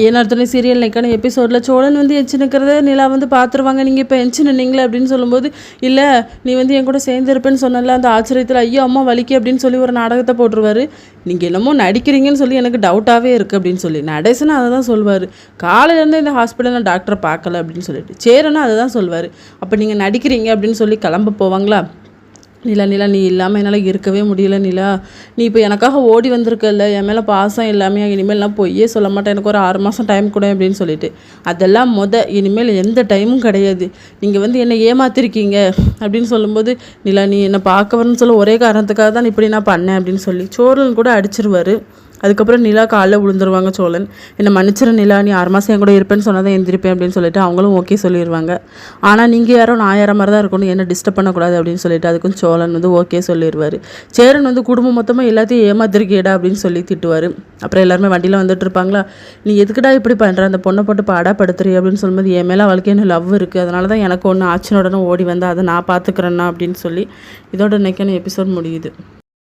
ஏன்னா சீரியல் நைக்கான எபிசோடில் சோழன் வந்து எச்சு நிற்கிறத நிலா வந்து பார்த்துருவாங்க. நீங்கள் இப்போ எச்சு நின்னீங்களே அப்படின்னு சொல்லும்போது, இல்லை நீ வந்து என் கூட சேர்ந்துருப்பேன்னு சொன்னல அந்த ஆச்சரியத்தில் ஐயோ அம்மா வலிக்கு அப்படின்னு சொல்லி ஒரு நாடகத்தை போட்டுருவார். நீங்கள் என்னமோ நடிக்கிறீங்கன்னு சொல்லி எனக்கு டவுட்டாகவே இருக்குது அப்படின்னு சொல்லி நடேசனா அதை தான் சொல்வார். காலையிலேருந்து இந்த ஹாஸ்பிட்டலில் டாக்டரை பார்க்கல அப்படின்னு சொல்லிட்டு சேரனா அதை தான் சொல்வார். அப்போ நீங்கள் நடிக்கிறீங்க அப்படின்னு சொல்லி கிளம்ப போவாங்களா? நிலா நீ இல்லாமல் என்னால் இருக்கவே முடியல நிலா. நீ இப்போ எனக்காக ஓடி வந்திருக்கல, என் மேலே பாசம் எல்லாமே, இனிமேல் நான் பொய்யே சொல்ல மாட்டேன், எனக்கு ஒரு 6 மாதம் டைம் கூட அப்படின்னு சொல்லிட்டு அதெல்லாம் இனிமேல் எந்த டைமும் கிடையாது, நீங்கள் வந்து என்னை ஏமாத்திருக்கீங்க அப்படின்னு சொல்லும்போது, நிலா நீ என்னை பார்க்க வரணும்னு சொல்ல ஒரே காரணத்துக்காக தான் இப்படி நான் பண்ணேன் அப்படின்னு சொல்லி சோழன் கூட அடிச்சிருவார். அதுக்கப்புறம் நிலா காலில் விழுந்துருவாங்க சோழன். என்னை மன்னிச்சிட நிலா, நீ 6 மாதம் என் கூட இருப்பேன்னு சொன்னதான் எந்திரிப்பேன் அப்படின்னு சொல்லிட்டு அவங்களும் ஓகே சொல்லிடுவாங்க. ஆனால் நீங்கள் யாரோ நான் யாரோ மாதிரி தான் இருக்கணும், என்ன டிஸ்டர்ப் பண்ணக்கூடாது அப்படின்னு சொல்லிட்டு அதுக்கும் சோழன் வந்து ஓகே சொல்லிடுவார். சேரன் வந்து குடும்பம் மொத்தமாக எல்லாத்தையும் ஏமாத்திருக்கேடா அப்படின்னு சொல்லி திட்டுவார். அப்புறம் எல்லாருமே வண்டியில் வந்துட்டு இருப்பாங்களா, நீ எதுக்குடா இப்படி பண்ணுற, அந்த பொண்ணை போட்டு பாடாப்படுத்துறீ அப்படின்னு சொல்லும்போது, என் மேலே அவளுக்கு என்ன லவ் இருக்குது, அதனால தான் எனக்கு ஒன்று ஆச்சுன்னு உடனே ஓடி வந்தால் அதை நான் பார்த்துக்கிறேன்னா அப்படின்னு சொல்லி இதோட இன்னைக்கான எபிசோட் முடியுது.